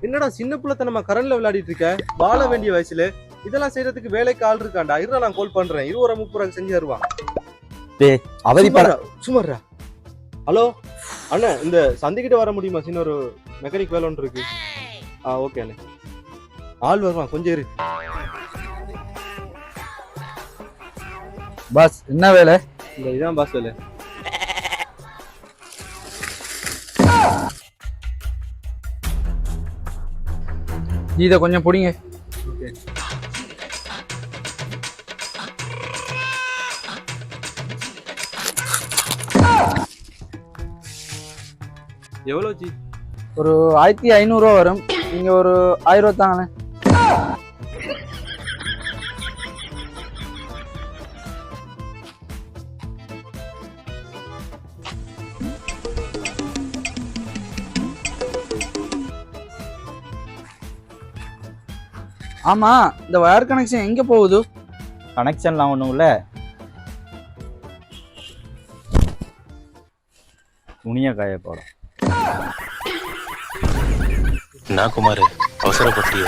என்னடா சின்ன பிள்ளை நம்ம கரண்ட்ல விளையாடிட்டு இருக்க, வாழ வேண்டிய வயசுல இதெல்லாம் செய்யறதுக்கு வேலைக்கு ஆள் இருக்காண்டா. இருடா நான் கால் பண்றேன், 20-30 செஞ்சு தருவான். சுமாரா. ஹலோ அண்ணா, இந்த சந்திக்கிட்ட வர முடியுமா? சின்ன ஒரு மெக்கானிக் வேலை ஒன்று இருக்கு. ஓகே அண்ணே, ஆள் வருவான், கொஞ்சம் இரு. பாஸ் என்ன வேலை? இதான் பாஸ் வேலை. இதை கொஞ்சம் பிடிங்க. ஓகே. எவ்வளோ ஜி? ஒரு 1500 வரும். நீங்க ஒரு 1000 தாங்கண்ணே. ஆமா, இந்த வயர் கனெக்ஷன் எங்க போகுது? கனெக்ஷன்லாம் ஒன்றும் இல்லை, துணியை காய போடும். நான் குமார் அவசரப்பட்டியோ?